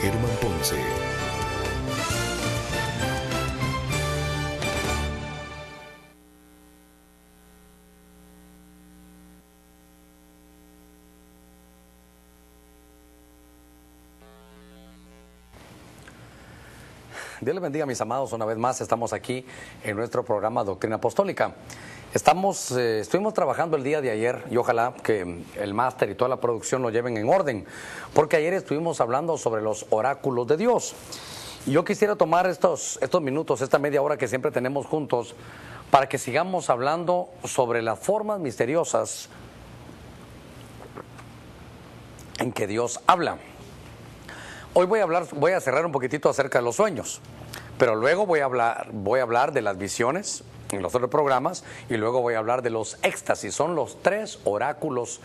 Germán Ponce. Dios les bendiga, mis amados. Una vez más estamos aquí en nuestro programa Doctrina Apostólica. Estuvimos trabajando el día de ayer y ojalá que el máster y toda la producción lo lleven en orden, porque ayer estuvimos hablando sobre los oráculos de Dios. Y yo quisiera tomar estos minutos, esta media hora que siempre tenemos juntos, para que sigamos hablando sobre las formas misteriosas en que Dios habla. Hoy voy a cerrar un poquitito acerca de los sueños, pero luego voy a hablar de las visiones en los otros programas y luego voy a hablar de los éxtasis. Son los tres oráculos,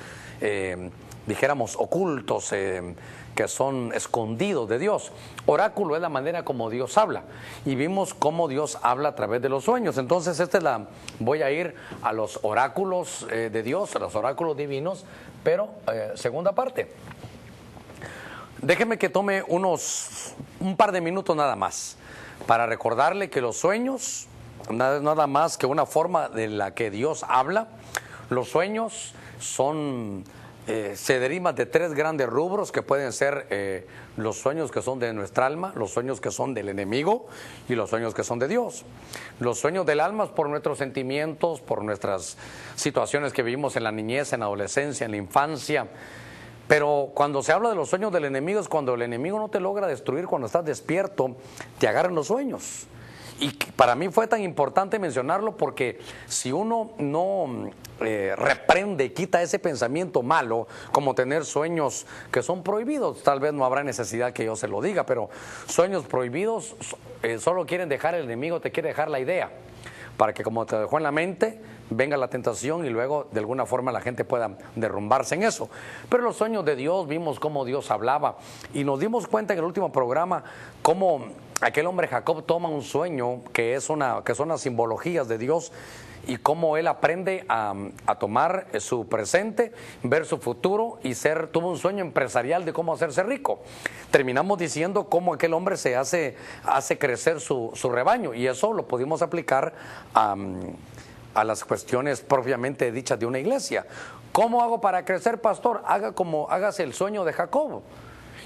dijéramos, ocultos, que son escondidos de Dios. Oráculo es la manera como Dios habla y vimos cómo Dios habla a través de los sueños. Entonces voy a ir a los oráculos de Dios, a los oráculos divinos, pero segunda parte. Déjeme que tome un par de minutos nada más para recordarle que los sueños nada más que una forma de la que Dios habla. Los sueños se derivan de tres grandes rubros que pueden ser los sueños que son de nuestra alma, los sueños que son del enemigo y los sueños que son de Dios. Los sueños del alma es por nuestros sentimientos, por nuestras situaciones que vivimos en la niñez, en la adolescencia, en la infancia. Pero cuando se habla de los sueños del enemigo es cuando el enemigo no te logra destruir cuando estás despierto, te agarran los sueños. Y para mí fue tan importante mencionarlo porque si uno no reprende y quita ese pensamiento malo, como tener sueños que son prohibidos, tal vez no habrá necesidad que yo se lo diga, pero sueños prohibidos solo quieren dejar, el enemigo te quiere dejar la idea, para que como te dejó en la mente, venga la tentación y luego de alguna forma la gente pueda derrumbarse en eso. Pero los sueños de Dios, vimos cómo Dios hablaba y nos dimos cuenta en el último programa cómo aquel hombre Jacob toma un sueño que son las simbologías de Dios y cómo él aprende a tomar su presente, ver su futuro y tuvo un sueño empresarial de cómo hacerse rico. Terminamos diciendo cómo aquel hombre se hace crecer su rebaño y eso lo pudimos aplicar a las cuestiones propiamente dichas de una iglesia. ¿Cómo hago para crecer, pastor? Hágase el sueño de Jacob.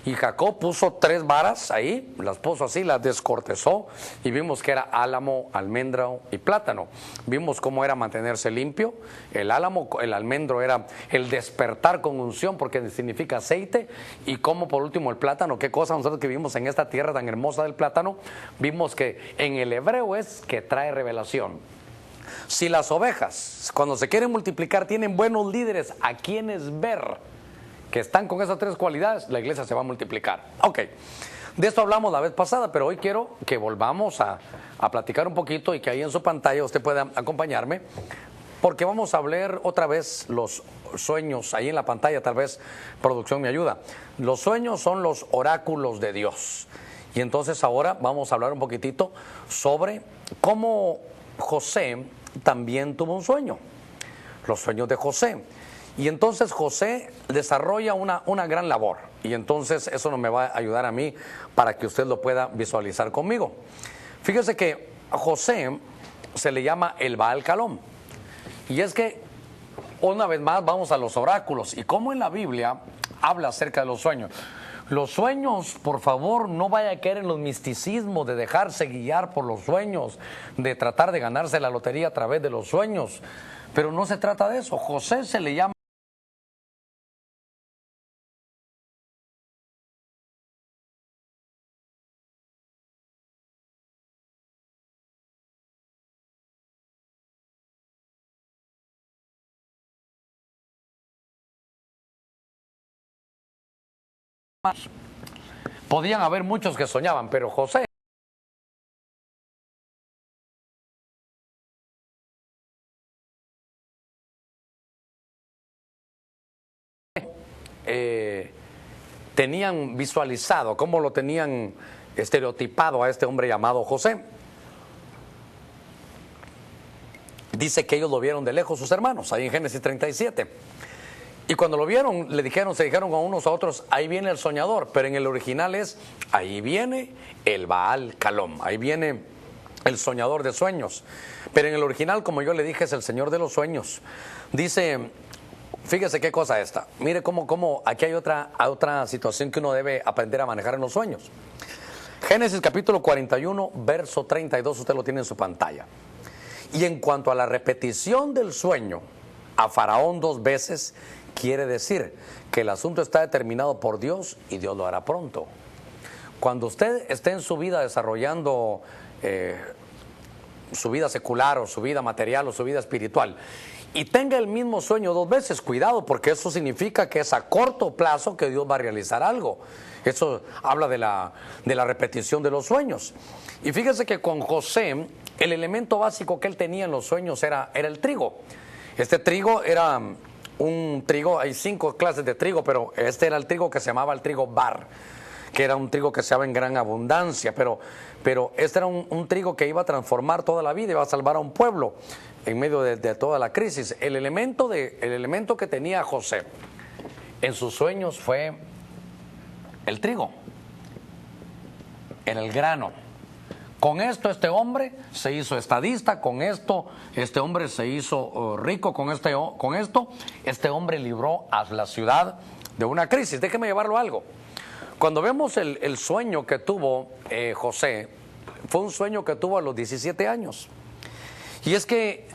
Y Jacob puso 3 varas ahí, las puso así, las descortezó y vimos que era álamo, almendro y plátano. Vimos cómo era mantenerse limpio. El almendro era el despertar con unción porque significa aceite. Y como por último el plátano, qué cosa nosotros que vivimos en esta tierra tan hermosa del plátano, vimos que en el hebreo es que trae revelación. Si las ovejas, cuando se quieren multiplicar, tienen buenos líderes a quienes ver, que están con esas 3 cualidades, la iglesia se va a multiplicar. Ok, de esto hablamos la vez pasada, pero hoy quiero que volvamos a platicar un poquito y que ahí en su pantalla usted pueda acompañarme, porque vamos a hablar otra vez los sueños, ahí en la pantalla tal vez producción me ayuda. Los sueños son los oráculos de Dios. Y entonces ahora vamos a hablar un poquitito sobre cómo José también tuvo un sueño, los sueños de José. Y entonces José desarrolla una gran labor. Y entonces eso no me va a ayudar a mí para que usted lo pueda visualizar conmigo. Fíjese que a José se le llama el Baal Calom. Y es que una vez más vamos a los oráculos. Y cómo en la Biblia habla acerca de los sueños. Los sueños, por favor, no vaya a caer en los misticismos de dejarse guiar por los sueños, de tratar de ganarse la lotería a través de los sueños. Pero no se trata de eso. José se le llama podían haber muchos que soñaban, pero José tenían visualizado, cómo lo tenían estereotipado a este hombre llamado José. Dice que ellos lo vieron de lejos sus hermanos, ahí en Génesis 37. Y cuando lo vieron, se dijeron a unos a otros, ahí viene el soñador, pero en el original es, ahí viene el Baal Calom, ahí viene el soñador de sueños. Pero en el original, como yo le dije, es el Señor de los sueños. Dice, fíjese qué cosa esta, mire cómo aquí hay otra situación que uno debe aprender a manejar en los sueños. Génesis capítulo 41, verso 32, usted lo tiene en su pantalla. Y en cuanto a la repetición del sueño a Faraón 2 veces, quiere decir que el asunto está determinado por Dios y Dios lo hará pronto. Cuando usted esté en su vida desarrollando su vida secular o su vida material o su vida espiritual y tenga el mismo sueño 2 veces, cuidado, porque eso significa que es a corto plazo que Dios va a realizar algo. Eso habla de la repetición de los sueños. Y fíjese que con José, el elemento básico que él tenía en los sueños era el trigo. Este trigo era un trigo, hay 5 clases de trigo, pero este era el trigo que se llamaba el trigo bar, que era un trigo que se daba en gran abundancia, pero este era un trigo que iba a transformar toda la vida, iba a salvar a un pueblo en medio de toda la crisis. El elemento que tenía José en sus sueños fue el trigo, en el grano. Con esto este hombre se hizo estadista, con esto este hombre se hizo rico, con esto este hombre libró a la ciudad de una crisis. Déjeme llevarlo a algo. Cuando vemos el sueño que tuvo José, fue un sueño que tuvo a los 17 años. Y es que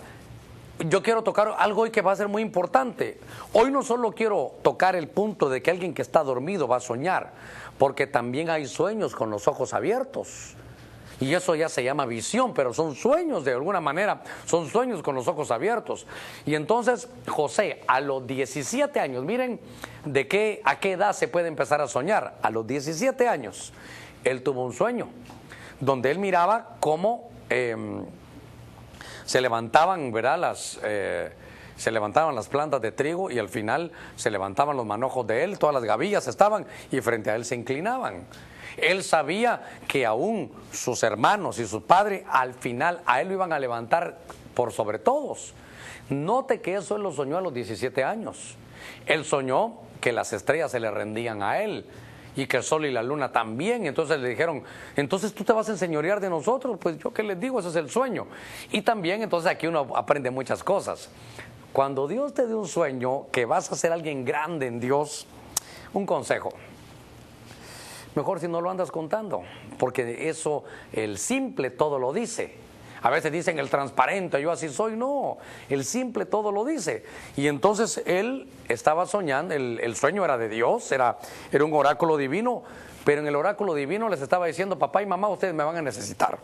yo quiero tocar algo hoy que va a ser muy importante. Hoy no solo quiero tocar el punto de que alguien que está dormido va a soñar, porque también hay sueños con los ojos abiertos. Y eso ya se llama visión, pero son sueños de alguna manera, son sueños con los ojos abiertos. Y entonces José, a los 17 años, miren a qué edad se puede empezar a soñar. A los 17 años, él tuvo un sueño, donde él miraba cómo se levantaban, ¿verdad? Se levantaban las plantas de trigo y al final se levantaban los manojos de él, todas las gavillas estaban y frente a él se inclinaban. Él sabía que aún sus hermanos y su padre al final a él lo iban a levantar por sobre todos. Note que eso él lo soñó a los 17 años. Él soñó que las estrellas se le rendían a él y que el sol y la luna también. Entonces le dijeron, entonces tú te vas a enseñorear de nosotros. Pues yo qué les digo, ese es el sueño. Y también entonces aquí uno aprende muchas cosas. Cuando Dios te dé un sueño que vas a ser alguien grande en Dios, un consejo: mejor si no lo andas contando, porque eso, el simple todo lo dice. A veces dicen el transparente, yo así soy. No, el simple todo lo dice. Y entonces él estaba soñando, el sueño era de Dios, era un oráculo divino, pero en el oráculo divino les estaba diciendo, papá y mamá, ustedes me van a necesitar.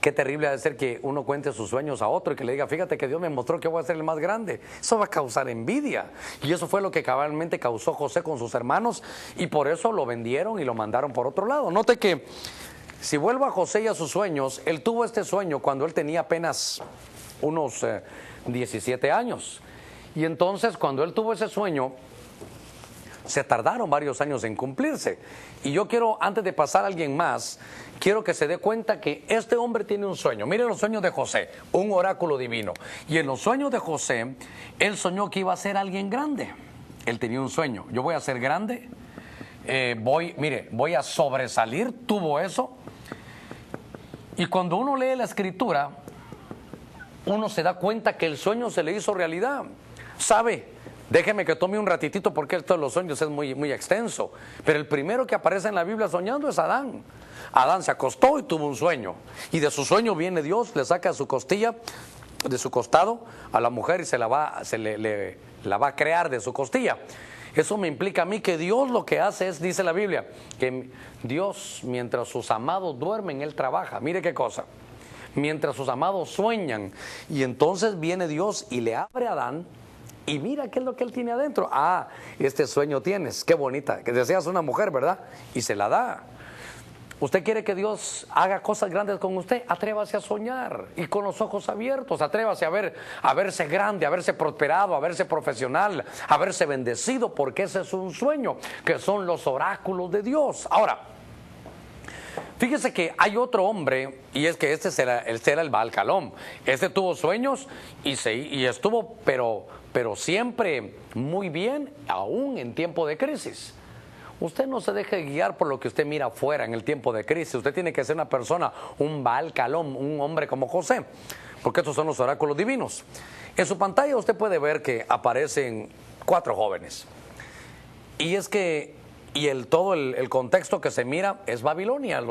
Qué terrible ha de ser que uno cuente sus sueños a otro y que le diga, fíjate que Dios me mostró que voy a ser el más grande. Eso va a causar envidia. Y eso fue lo que cabalmente causó José con sus hermanos y por eso lo vendieron y lo mandaron por otro lado. Note que si vuelvo a José y a sus sueños, él tuvo este sueño cuando él tenía apenas unos 17 años. Y entonces cuando él tuvo ese sueño, se tardaron varios años en cumplirse. Y yo quiero, antes de pasar a alguien más, quiero que se dé cuenta que este hombre tiene un sueño. Miren los sueños de José, un oráculo divino. Y en los sueños de José, él soñó que iba a ser alguien grande. Él tenía un sueño, yo voy a ser grande, voy a sobresalir, tuvo eso. Y cuando uno lee la escritura, uno se da cuenta que el sueño se le hizo realidad. ¿Sabe? Déjeme que tome un ratitito porque esto de los sueños es muy, muy extenso. Pero el primero que aparece en la Biblia soñando es Adán. Adán se acostó y tuvo un sueño. Y de su sueño viene Dios, le saca su costilla, de su costado, a la mujer y la va a crear de su costilla. Eso me implica a mí que Dios lo que hace es, dice la Biblia, que Dios, mientras sus amados duermen, Él trabaja. Mire qué cosa. Mientras sus amados sueñan. Y entonces viene Dios y le abre a Adán. Y mira qué es lo que él tiene adentro. Ah, este sueño tienes, qué bonita, que deseas una mujer, ¿verdad? Y se la da. ¿Usted quiere que Dios haga cosas grandes con usted? Atrévase a soñar y con los ojos abiertos. Atrévase a verse grande, a verse prosperado, a verse profesional, a verse bendecido, porque ese es un sueño, que son los oráculos de Dios. Ahora, Fíjese que hay otro hombre, y es que este era el Baal Calom. Este tuvo sueños y estuvo, pero siempre muy bien, aún en tiempo de crisis. Usted no se deje guiar por lo que usted mira afuera en el tiempo de crisis. Usted tiene que ser una persona, un Baal Calom, un hombre como José, porque estos son los oráculos divinos. En su pantalla usted puede ver que aparecen 4 jóvenes. Y es que todo el contexto que se mira es Babilonia,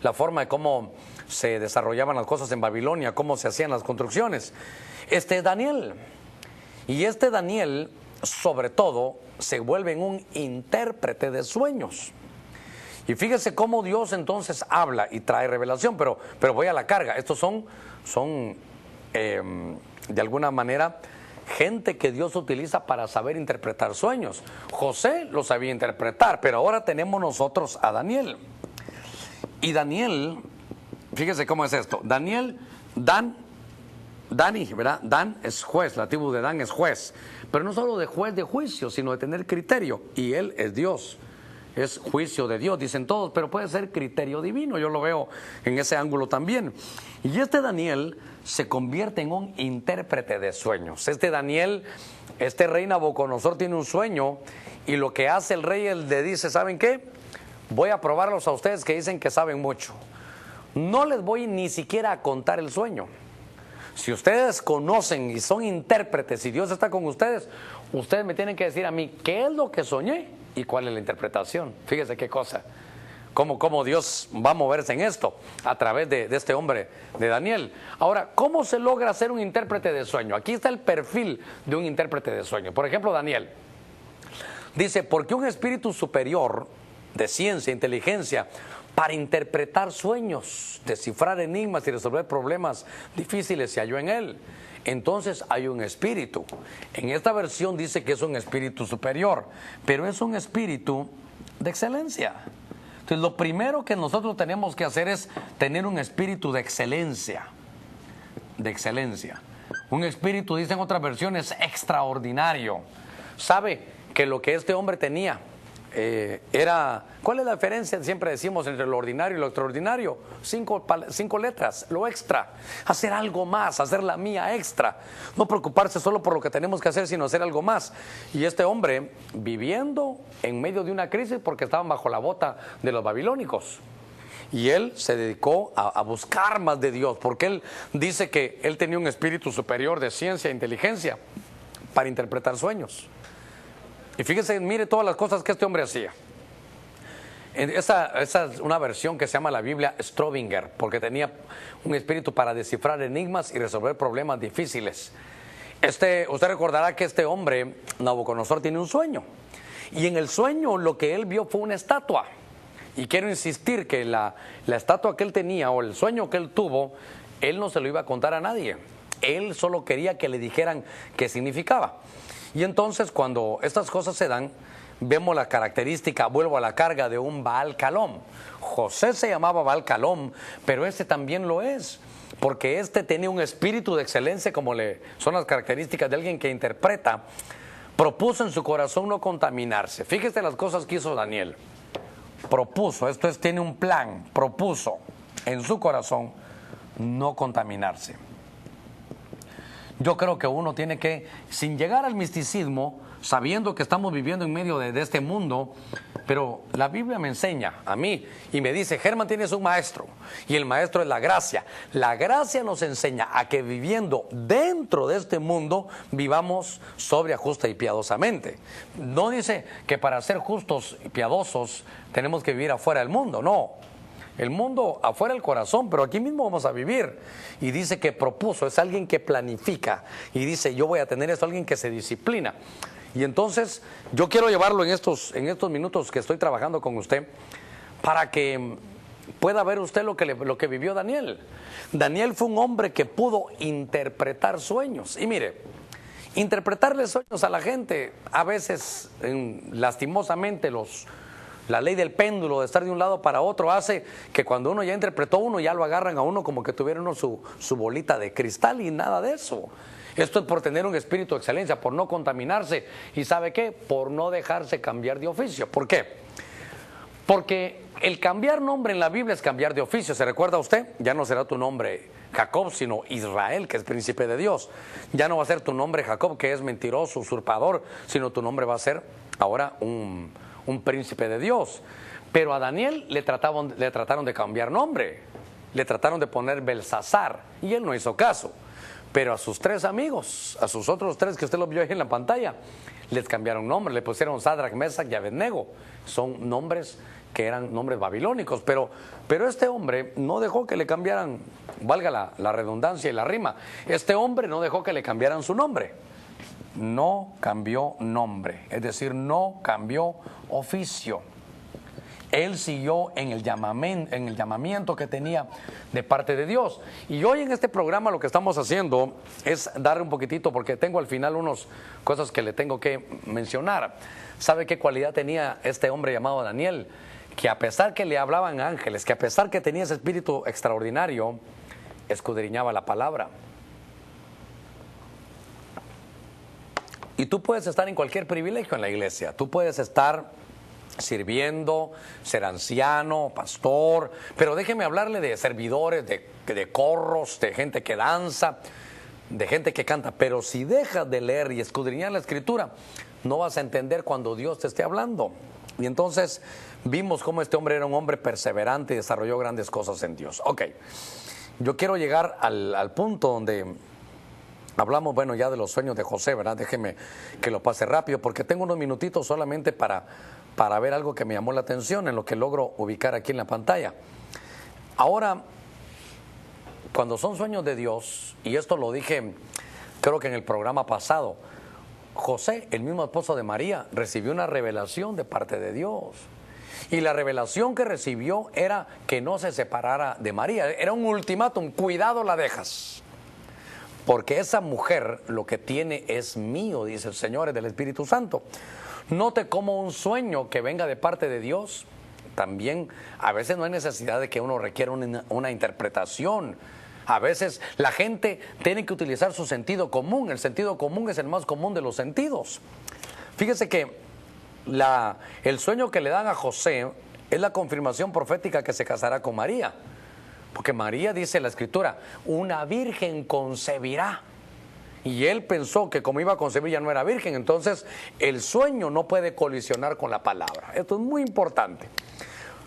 la forma de cómo se desarrollaban las cosas en Babilonia, cómo se hacían las construcciones. Este es Daniel. Y este Daniel, sobre todo, se vuelve un intérprete de sueños. Y fíjese cómo Dios entonces habla y trae revelación, pero voy a la carga. Estos son de alguna manera gente que Dios utiliza para saber interpretar sueños. José lo sabía interpretar, pero ahora tenemos nosotros a Daniel. Y Daniel, fíjese cómo es esto. Dani, ¿verdad? Dan es juez, la tribu de Dan es juez. Pero no solo de juez de juicio, sino de tener criterio. Y él es Dios. Es juicio de Dios, dicen todos, pero puede ser criterio divino. Yo lo veo en ese ángulo también. Y este Daniel se convierte en un intérprete de sueños. Este rey Nabucodonosor tiene un sueño y lo que hace el rey, él le dice, ¿saben qué? Voy a probarlos a ustedes que dicen que saben mucho. No les voy ni siquiera a contar el sueño. Si ustedes conocen y son intérpretes y Dios está con ustedes, ustedes me tienen que decir a mí qué es lo que soñé y cuál es la interpretación. Fíjese qué cosa. Cómo Dios va a moverse en esto a través de este hombre, de Daniel. Ahora, ¿cómo se logra ser un intérprete de sueño? Aquí está el perfil de un intérprete de sueño. Por ejemplo, Daniel dice, porque un espíritu superior de ciencia, inteligencia, para interpretar sueños, descifrar enigmas y resolver problemas difíciles se halló en él. Entonces hay un espíritu. En esta versión dice que es un espíritu superior, pero es un espíritu de excelencia. Entonces lo primero que nosotros tenemos que hacer es tener un espíritu de excelencia. De excelencia. Un espíritu, dicen otras versiones, extraordinario. ¿Sabe que lo que este hombre tenía era... ¿Cuál es la diferencia? Siempre decimos entre lo ordinario y lo extraordinario. 5 letras, lo extra. Hacer algo más, hacer la mía extra. No preocuparse solo por lo que tenemos que hacer, sino hacer algo más. Y este hombre viviendo en medio de una crisis porque estaban bajo la bota de los babilónicos. Y él se dedicó a buscar más de Dios, porque él dice que él tenía un espíritu superior de ciencia e inteligencia para interpretar sueños. Y fíjese, mire todas las cosas que este hombre hacía. Esa es una versión que se llama la Biblia Strobinger, porque tenía un espíritu para descifrar enigmas y resolver problemas difíciles. Usted recordará que este hombre, Nabucodonosor, tiene un sueño. Y en el sueño lo que él vio fue una estatua. Y quiero insistir que la estatua que él tenía o el sueño que él tuvo, él no se lo iba a contar a nadie. Él solo quería que le dijeran qué significaba. Y entonces cuando estas cosas se dan, vemos la característica, vuelvo a la carga, de un Baal Calom. José se llamaba Baal Calom, pero este también lo es, porque este tenía un espíritu de excelencia, son las características de alguien que interpreta. Propuso en su corazón no contaminarse. Fíjese las cosas que hizo Daniel. Propuso, tiene un plan, propuso en su corazón no contaminarse. Yo creo que uno tiene que, sin llegar al misticismo, sabiendo que estamos viviendo en medio de este mundo, pero la Biblia me enseña a mí y me dice, Germán, tienes un maestro y el maestro es la gracia. La gracia nos enseña a que viviendo dentro de este mundo vivamos sobria, justa y piadosamente. No dice que para ser justos y piadosos tenemos que vivir afuera del mundo, no. El mundo afuera del corazón, pero aquí mismo vamos a vivir. Y dice que propuso, es alguien que planifica. Y dice, yo voy a tener esto, alguien que se disciplina. Y entonces yo quiero llevarlo en estos minutos que estoy trabajando con usted, para que pueda ver usted lo que vivió Daniel. Daniel fue un hombre que pudo interpretar sueños. Y mire, interpretarle sueños a la gente, a veces lastimosamente la ley del péndulo de estar de un lado para otro hace que cuando uno ya interpretó uno, ya lo agarran a uno como que tuviera uno su bolita de cristal, y nada de eso. Esto es por tener un espíritu de excelencia, por no contaminarse. ¿Y sabe qué? Por no dejarse cambiar de oficio. ¿Por qué? Porque el cambiar nombre en la Biblia es cambiar de oficio. ¿Se recuerda usted? Ya no será tu nombre Jacob, sino Israel, que es príncipe de Dios. Ya no va a ser tu nombre Jacob, que es mentiroso, usurpador, sino tu nombre va a ser ahora un príncipe de Dios. Pero a Daniel le trataron de cambiar nombre. Le trataron de poner Belsasar y él no hizo caso. Pero a sus 3 amigos, a sus otros 3 que usted los vio ahí en la pantalla, les cambiaron nombre, le pusieron Sadrach, Mesach y Abednego. Son nombres que eran nombres babilónicos, pero este hombre no dejó que le cambiaran, valga la redundancia y la rima, este hombre no dejó que le cambiaran su nombre. No cambió nombre, es decir, no cambió oficio. Él siguió en el llamamiento que tenía de parte de Dios. Y hoy en este programa lo que estamos haciendo es darle un poquitito, porque tengo al final unas cosas que le tengo que mencionar. ¿Sabe qué cualidad tenía este hombre llamado Daniel? Que a pesar que le hablaban ángeles, que a pesar que tenía ese espíritu extraordinario, escudriñaba la palabra. Y tú puedes estar en cualquier privilegio en la iglesia. Tú puedes estar sirviendo, ser anciano, pastor, pero déjeme hablarle de servidores, de corros, de gente que danza, de gente que canta. Pero si dejas de leer y escudriñar la escritura, no vas a entender cuando Dios te esté hablando. Y entonces vimos cómo este hombre era un hombre perseverante y desarrolló grandes cosas en Dios. Ok, yo quiero llegar al punto donde hablamos, bueno, ya de los sueños de José, ¿verdad? Déjeme que lo pase rápido, porque tengo unos minutitos solamente para ver algo que me llamó la atención en lo que logro ubicar aquí en la pantalla. Ahora, cuando son sueños de Dios, y esto lo dije creo que en el programa pasado, José, el mismo esposo de María, recibió una revelación de parte de Dios. Y la revelación que recibió era que no se separara de María. Era un ultimátum: cuidado la dejas, porque esa mujer lo que tiene es mío, dice el Señor, es del Espíritu Santo. Note cómo un sueño que venga de parte de Dios, también a veces no hay necesidad de que uno requiera una interpretación. A veces la gente tiene que utilizar su sentido común. El sentido común es el más común de los sentidos. Fíjese que el sueño que le dan a José es la confirmación profética que se casará con María. Porque María, dice la Escritura, una virgen concebirá. Y él pensó que como iba a concebir ya no era virgen. Entonces el sueño no puede colisionar con la palabra. Esto es muy importante.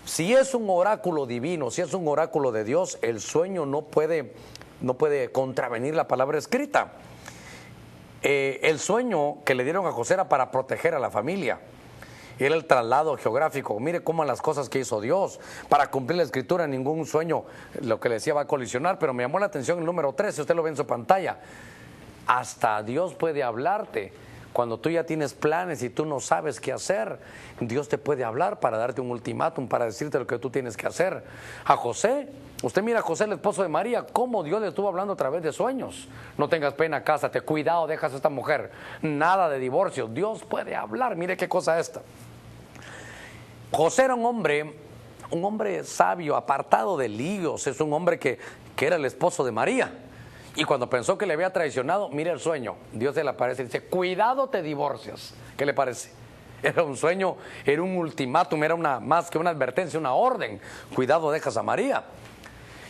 Si es un oráculo divino, si es un oráculo de Dios, el sueño no puede contravenir la palabra escrita. El sueño que le dieron a José era para proteger a la familia. Era el traslado geográfico. Mire cómo las cosas que hizo Dios para cumplir la escritura. Ningún sueño, lo que le decía, va a colisionar. Pero me llamó la atención el número 13, usted lo ve en su pantalla. Hasta Dios puede hablarte. Cuando tú ya tienes planes y tú no sabes qué hacer, Dios te puede hablar para darte un ultimátum, para decirte lo que tú tienes que hacer. A José, usted mira a José, el esposo de María, cómo Dios le estuvo hablando a través de sueños. No tengas pena, cásate, cuidado, dejas a esta mujer. Nada de divorcio, Dios puede hablar. Mire qué cosa esta. José era un hombre sabio, apartado de líos. Es un hombre que era el esposo de María. Y cuando pensó que le había traicionado, mire el sueño. Dios se le aparece y dice: cuidado, te divorcias. ¿Qué le parece? Era un sueño, era un ultimátum, era más que una advertencia, una orden. Cuidado, dejas a María.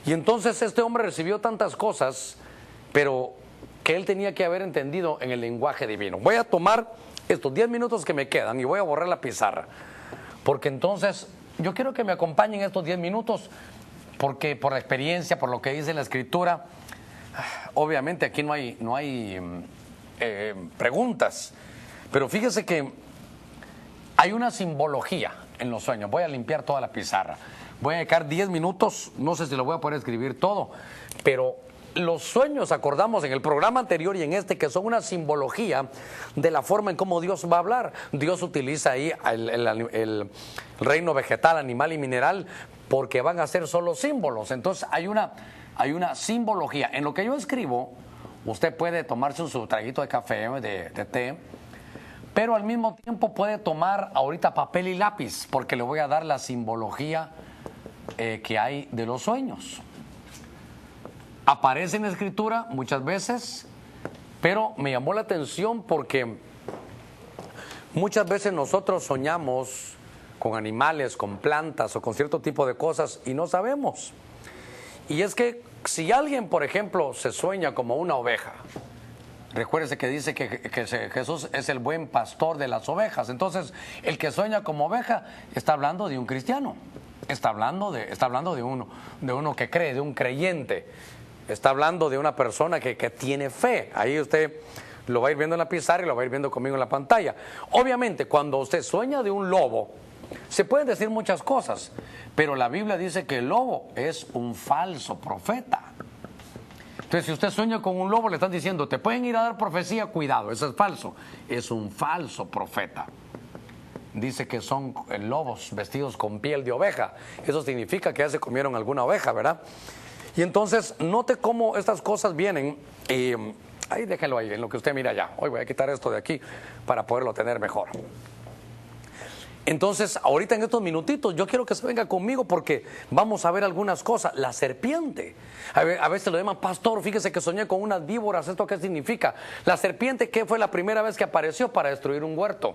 Y entonces este hombre recibió tantas cosas, pero que él tenía que haber entendido en el lenguaje divino. Voy a tomar estos 10 minutos que me quedan y voy a borrar la pizarra. Porque entonces yo quiero que me acompañen estos 10 minutos, porque por la experiencia, por lo que dice la Escritura, obviamente aquí no hay preguntas, pero fíjese que hay una simbología en los sueños. Voy a limpiar toda la pizarra, voy a dedicar 10 minutos, no sé si lo voy a poder escribir todo, pero los sueños, acordamos en el programa anterior y en este, que son una simbología de la forma en cómo Dios va a hablar. Dios utiliza ahí el reino vegetal, animal y mineral, porque van a ser solo símbolos. Entonces hay una simbología. En lo que yo escribo, usted puede tomarse su traguito de café, de té, pero al mismo tiempo puede tomar ahorita papel y lápiz, porque le voy a dar la simbología que hay de los sueños. Aparece en la Escritura muchas veces, pero me llamó la atención porque muchas veces nosotros soñamos con animales, con plantas o con cierto tipo de cosas y no sabemos. Y es que si alguien, por ejemplo, se sueña como una oveja, recuérdese que dice que Jesús es el buen pastor de las ovejas. Entonces, el que sueña como oveja está hablando de un cristiano. Está hablando de uno que cree, de un creyente. Está hablando de una persona que tiene fe. Ahí usted lo va a ir viendo en la pizarra y lo va a ir viendo conmigo en la pantalla. Obviamente, cuando usted sueña de un lobo, se pueden decir muchas cosas, pero la Biblia dice que el lobo es un falso profeta. Entonces, si usted sueña con un lobo, le están diciendo, te pueden ir a dar profecía, cuidado, eso es falso. Es un falso profeta. Dice que son lobos vestidos con piel de oveja. Eso significa que ya se comieron alguna oveja, ¿verdad? Y entonces, note cómo estas cosas vienen. Ahí déjenlo ahí, en lo que usted mira allá. Hoy voy a quitar esto de aquí para poderlo tener mejor. Entonces, ahorita en estos minutitos, yo quiero que se venga conmigo porque vamos a ver algunas cosas. La serpiente, a veces lo llaman, pastor, fíjese que soñé con unas víboras. ¿Esto qué significa? La serpiente, ¿qué fue la primera vez que apareció para destruir un huerto?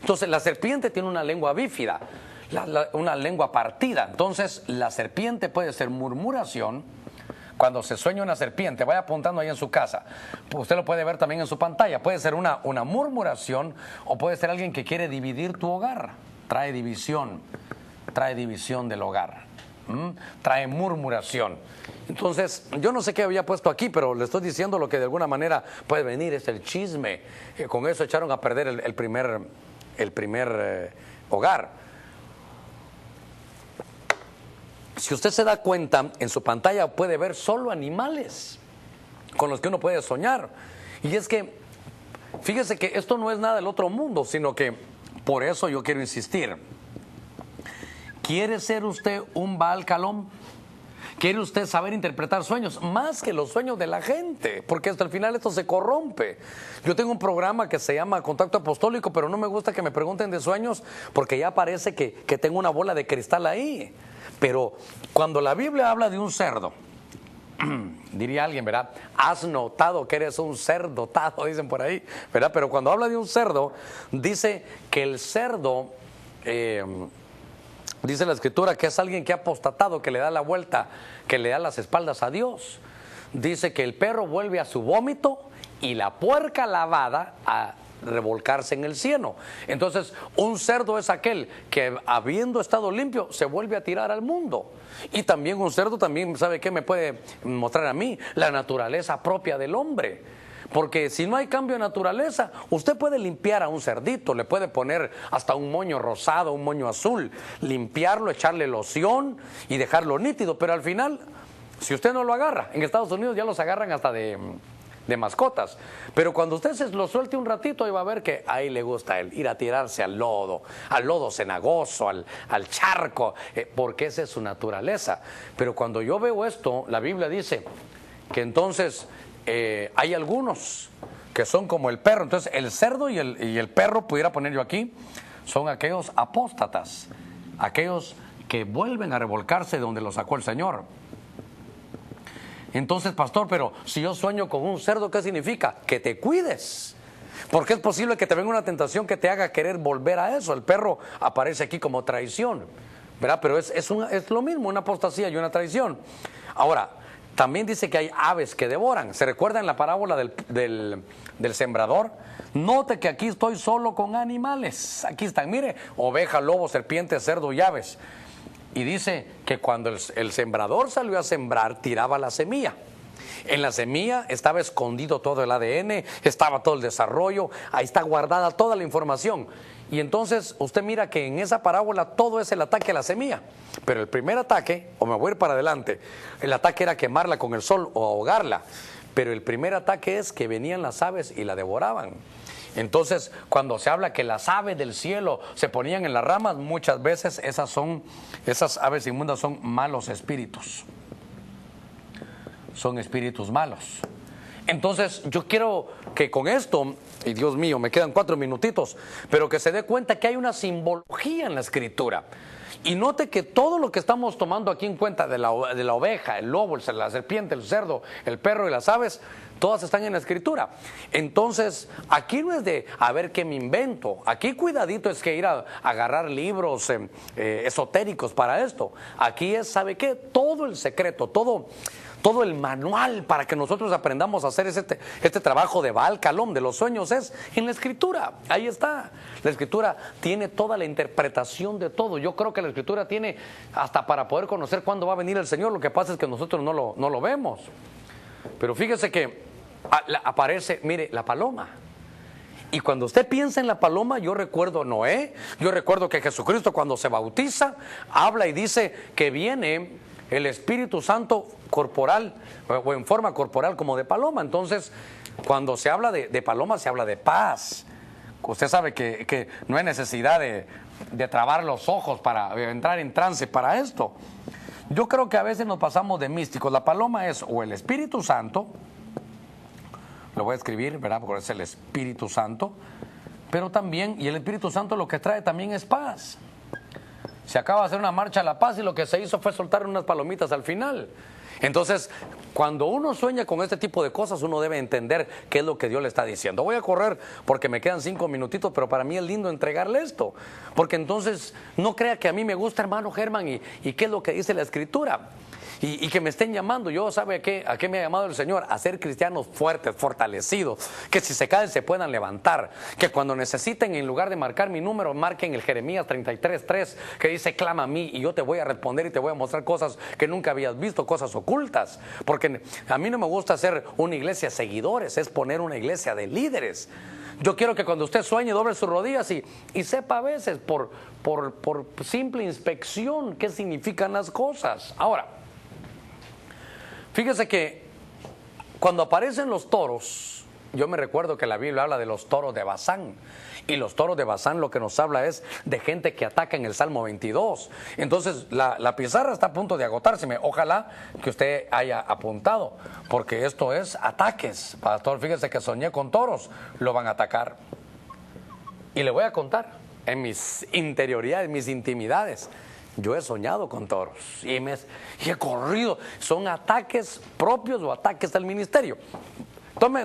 Entonces, la serpiente tiene una lengua bífida, una lengua partida. Entonces, la serpiente puede ser murmuración. Cuando se sueña una serpiente, vaya apuntando ahí en su casa. Usted lo puede ver también en su pantalla. Puede ser una murmuración o puede ser alguien que quiere dividir tu hogar. Trae división del hogar. Trae murmuración. Entonces, yo no sé qué había puesto aquí, pero le estoy diciendo lo que de alguna manera puede venir, es el chisme. Con eso echaron a perder el primer hogar. Si usted se da cuenta, en su pantalla puede ver solo animales con los que uno puede soñar. Y es que, fíjese que esto no es nada del otro mundo, sino que, por eso yo quiero insistir. ¿Quiere ser usted un Baal Calom? ¿Quiere usted saber interpretar sueños? Más que los sueños de la gente, porque hasta el final esto se corrompe. Yo tengo un programa que se llama Contacto Apostólico, pero no me gusta que me pregunten de sueños, porque ya parece que tengo una bola de cristal ahí. Pero cuando la Biblia habla de un cerdo, diría alguien, ¿verdad? Has notado que eres un cerdotado, dicen por ahí, ¿verdad? Pero cuando habla de un cerdo, dice que el cerdo, dice la Escritura, que es alguien que ha apostatado, que le da la vuelta, que le da las espaldas a Dios. Dice que el perro vuelve a su vómito y la puerca lavada a revolcarse en el cieno. Entonces, un cerdo es aquel que, habiendo estado limpio, se vuelve a tirar al mundo. Y también un cerdo, también, ¿sabe qué me puede mostrar a mí? La naturaleza propia del hombre. Porque si no hay cambio de naturaleza, usted puede limpiar a un cerdito, le puede poner hasta un moño rosado, un moño azul, limpiarlo, echarle loción y dejarlo nítido, pero al final, si usted no lo agarra, en Estados Unidos ya los agarran hasta de mascotas, pero cuando usted se lo suelte un ratito, ahí va a ver que ahí le gusta a él ir a tirarse al lodo cenagoso, al charco, porque esa es su naturaleza. Pero cuando yo veo esto, la Biblia dice que entonces hay algunos que son como el perro. Entonces el cerdo y el perro, pudiera poner yo aquí, son aquellos apóstatas, aquellos que vuelven a revolcarse de donde los sacó el Señor. Entonces, pastor, pero si yo sueño con un cerdo, ¿qué significa? Que te cuides. Porque es posible que te venga una tentación que te haga querer volver a eso. El perro aparece aquí como traición, ¿verdad? Pero es lo mismo, una apostasía y una traición. Ahora, también dice que hay aves que devoran. ¿Se recuerda en la parábola del sembrador? Note que aquí estoy solo con animales. Aquí están, mire, oveja, lobo, serpiente, cerdo y aves. Y dice que cuando el sembrador salió a sembrar, tiraba la semilla. En la semilla estaba escondido todo el ADN, estaba todo el desarrollo, ahí está guardada toda la información. Y entonces usted mira que en esa parábola todo es el ataque a la semilla. Pero el primer ataque, o me voy a ir para adelante, el ataque era quemarla con el sol o ahogarla. Pero el primer ataque es que venían las aves y la devoraban. Entonces, cuando se habla que las aves del cielo se ponían en las ramas, muchas veces esas aves inmundas son malos espíritus. Son espíritus malos. Entonces, yo quiero que con esto, y Dios mío, me quedan 4 minutitos, pero que se dé cuenta que hay una simbología en la Escritura. Y note que todo lo que estamos tomando aquí en cuenta de la oveja, el lobo, la serpiente, el cerdo, el perro y las aves, todas están en la Escritura. Entonces, aquí no es de a ver qué me invento. Aquí cuidadito es que ir a agarrar libros esotéricos para esto. Aquí es, ¿sabe qué? Todo el secreto, todo el manual para que nosotros aprendamos a hacer este trabajo de Baal Calom, de los sueños, es en la Escritura. Ahí está. La Escritura tiene toda la interpretación de todo. Yo creo que la Escritura tiene hasta para poder conocer cuándo va a venir el Señor. Lo que pasa es que nosotros no lo vemos. Pero fíjese que aparece, mire, la paloma. Y cuando usted piensa en la paloma, yo recuerdo a Noé, yo recuerdo que Jesucristo cuando se bautiza, habla y dice que viene el Espíritu Santo corporal o en forma corporal como de paloma. Entonces, cuando se habla de paloma, se habla de paz. Usted sabe que no hay necesidad de trabar los ojos para entrar en trance para esto. Yo creo que a veces nos pasamos de místicos. La paloma es o el Espíritu Santo, lo voy a escribir, ¿verdad? Porque es el Espíritu Santo, pero también, y el Espíritu Santo lo que trae también es paz. Se acaba de hacer una marcha a la paz y lo que se hizo fue soltar unas palomitas al final. Entonces, cuando uno sueña con este tipo de cosas, uno debe entender qué es lo que Dios le está diciendo. Voy a correr porque me quedan 5 minutitos, pero para mí es lindo entregarle esto. Porque entonces, no crea que a mí me gusta, hermano Germán, y qué es lo que dice la Escritura. Y que me estén llamando. Yo, ¿sabe a qué me ha llamado el Señor? A ser cristianos fuertes, fortalecidos, que si se caen se puedan levantar, que cuando necesiten, en lugar de marcar mi número, marquen el Jeremías 33:3, que dice: clama a mí y yo te voy a responder y te voy a mostrar cosas que nunca habías visto, cosas ocultas. Porque a mí no me gusta hacer una iglesia de seguidores, es poner una iglesia de líderes. Yo quiero que cuando usted sueñe, doble sus rodillas y sepa a veces por simple inspección qué significan las cosas. Ahora, fíjese que cuando aparecen los toros, yo me recuerdo que la Biblia habla de los toros de Basán. Y los toros de Basán lo que nos habla es de gente que ataca en el Salmo 22. Entonces la pizarra está a punto de agotárseme. Ojalá que usted haya apuntado, porque esto es ataques. Pastor, fíjese que soñé con toros, lo van a atacar. Y le voy a contar, en mis interioridades, mis intimidades, yo he soñado con toros y he corrido. Son ataques propios o ataques del ministerio.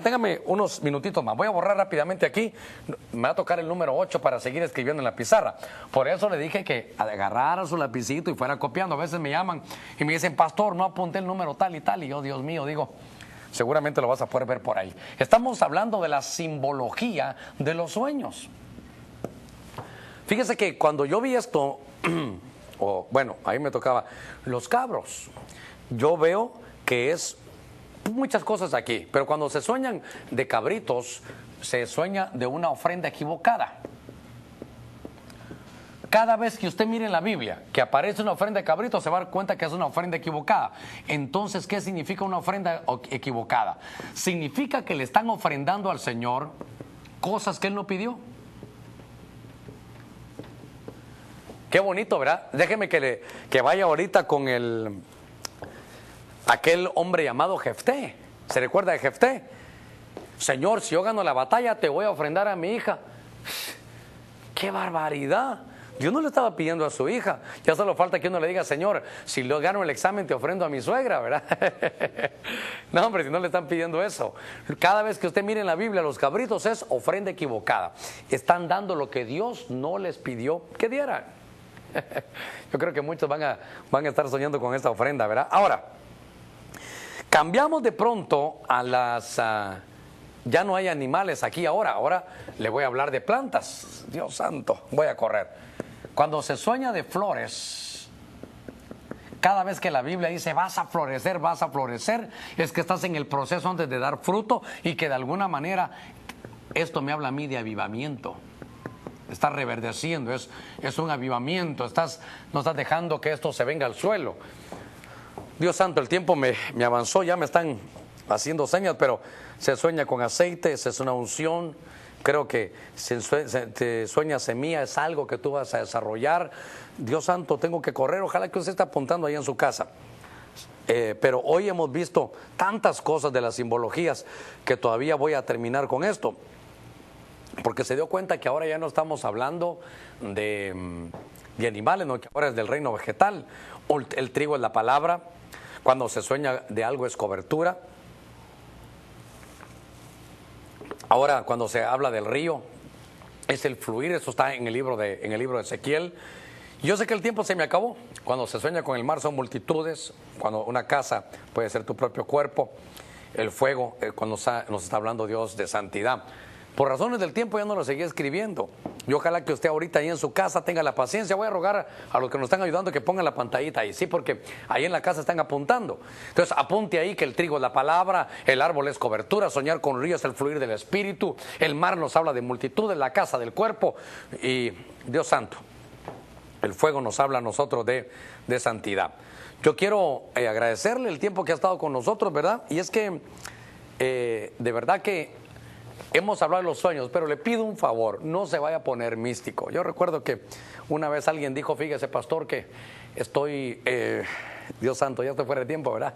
Téngame unos minutitos más. Voy a borrar rápidamente aquí. Me va a tocar el número 8 para seguir escribiendo en la pizarra. Por eso le dije que agarrara su lapicito y fuera copiando. A veces me llaman y me dicen: pastor, no apunté el número tal y tal. Y yo, Dios mío, digo, seguramente lo vas a poder ver por ahí. Estamos hablando de la simbología de los sueños. Fíjese que cuando yo vi esto, bueno, ahí me tocaba los cabros. Yo veo que es muchas cosas aquí, pero cuando se sueñan de cabritos, se sueña de una ofrenda equivocada. Cada vez que usted mire en la Biblia que aparece una ofrenda de cabritos, se va a dar cuenta que es una ofrenda equivocada. Entonces, ¿qué significa una ofrenda equivocada? Significa que le están ofrendando al Señor cosas que Él no pidió. Qué bonito, ¿verdad? Déjeme que vaya ahorita con aquel hombre llamado Jefté. ¿Se recuerda de Jefté? Señor, si yo gano la batalla, te voy a ofrendar a mi hija. ¡Qué barbaridad! Dios no le estaba pidiendo a su hija. Ya solo falta que uno le diga: Señor, si lo gano el examen, te ofrendo a mi suegra, ¿verdad? No, hombre, si no le están pidiendo eso. Cada vez que usted mire en la Biblia, los cabritos es ofrenda equivocada. Están dando lo que Dios no les pidió que dieran. Yo creo que muchos van a estar soñando con esta ofrenda, ¿verdad? Ahora, cambiamos de pronto a las... ya no hay animales aquí ahora le voy a hablar de plantas. Dios santo, voy a correr. Cuando se sueña de flores, cada vez que la Biblia dice vas a florecer, es que estás en el proceso antes de dar fruto y que de alguna manera esto me habla a mí de avivamiento. Está reverdeciendo, es un avivamiento, no estás dejando que esto se venga al suelo. Dios santo, el tiempo me avanzó, ya me están haciendo señas, pero se sueña con aceite, es una unción. Creo que te sueña semilla, es algo que tú vas a desarrollar. Dios santo, tengo que correr, ojalá que usted esté apuntando ahí en su casa. Pero hoy hemos visto tantas cosas de las simbologías que todavía voy a terminar con esto. Porque se dio cuenta que ahora ya no estamos hablando de animales, no, que ahora es del reino vegetal. El trigo es la palabra. Cuando se sueña de algo es cobertura. Ahora, cuando se habla del río, es el fluir, eso está en el libro de Ezequiel. Yo sé que el tiempo se me acabó. Cuando se sueña con el mar son multitudes. Cuando una casa puede ser tu propio cuerpo. El fuego, cuando nos está hablando Dios de santidad. Por razones del tiempo ya no lo seguí escribiendo. Y ojalá que usted ahorita ahí en su casa tenga la paciencia. Voy a rogar a los que nos están ayudando que pongan la pantallita ahí, sí, porque ahí en la casa están apuntando. Entonces apunte ahí que el trigo es la palabra, el árbol es cobertura, soñar con ríos es el fluir del espíritu, el mar nos habla de multitudes, la casa del cuerpo y Dios santo. El fuego nos habla a nosotros de santidad. Yo quiero agradecerle el tiempo que ha estado con nosotros, ¿verdad? Y es que de verdad que hemos hablado de los sueños, pero le pido un favor, no se vaya a poner místico. Yo recuerdo que una vez alguien dijo, fíjese pastor, que estoy, Dios santo, ya estoy fuera de tiempo, ¿verdad?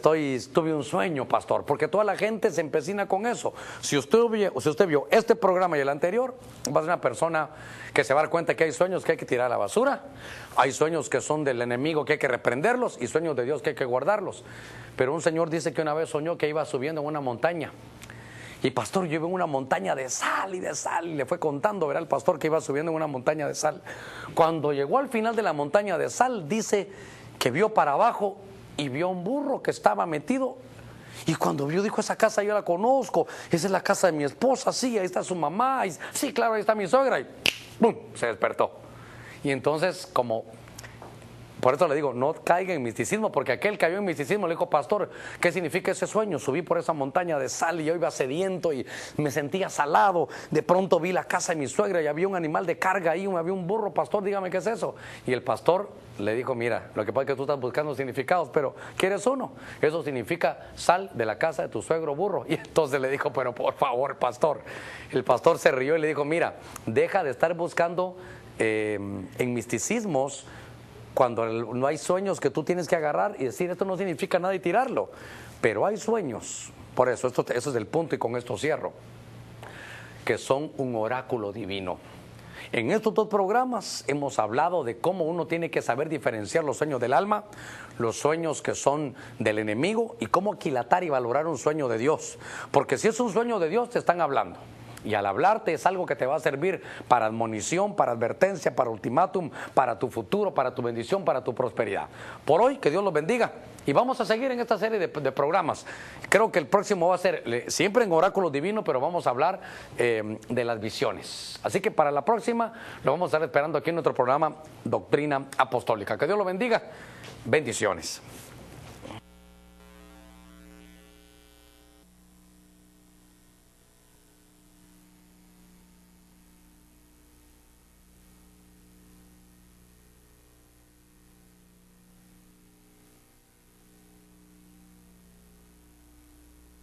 Tuve un sueño, pastor, porque toda la gente se empecina con eso. Si usted vio este programa y el anterior, va a ser una persona que se va a dar cuenta que hay sueños que hay que tirar a la basura, hay sueños que son del enemigo que hay que reprenderlos y sueños de Dios que hay que guardarlos. Pero un señor dice que una vez soñó que iba subiendo en una montaña. Y pastor, yo iba en una montaña de sal, y le fue contando, verá el pastor que iba subiendo en una montaña de sal. Cuando llegó al final de la montaña de sal, dice que vio para abajo y vio un burro que estaba metido. Y cuando vio, dijo, esa casa yo la conozco, esa es la casa de mi esposa, sí, ahí está su mamá, sí, claro, ahí está mi suegra, y ¡pum!, se despertó. Y entonces, por eso le digo, no caiga en misticismo, porque aquel cayó en misticismo, le dijo, pastor, ¿qué significa ese sueño? Subí por esa montaña de sal y yo iba sediento y me sentía salado. De pronto vi la casa de mi suegra y había un animal de carga ahí, había un burro, pastor, dígame qué es eso. Y el pastor le dijo, mira, lo que pasa es que tú estás buscando significados, pero ¿quieres uno? Eso significa sal de la casa de tu suegro burro. Y entonces le dijo, pero por favor, pastor. El pastor se rió y le dijo, mira, deja de estar buscando en misticismos, cuando no hay sueños que tú tienes que agarrar y decir, esto no significa nada y tirarlo. Pero hay sueños, por eso, eso es el punto y con esto cierro, que son un oráculo divino. En estos dos programas hemos hablado de cómo uno tiene que saber diferenciar los sueños del alma, los sueños que son del enemigo y cómo aquilatar y valorar un sueño de Dios. Porque si es un sueño de Dios, te están hablando. Y al hablarte es algo que te va a servir para admonición, para advertencia, para ultimátum, para tu futuro, para tu bendición, para tu prosperidad. Por hoy, que Dios los bendiga. Y vamos a seguir en esta serie de programas. Creo que el próximo va a ser siempre en Oráculo Divino, pero vamos a hablar de las visiones. Así que para la próxima lo vamos a estar esperando aquí en nuestro programa Doctrina Apostólica. Que Dios lo bendiga. Bendiciones.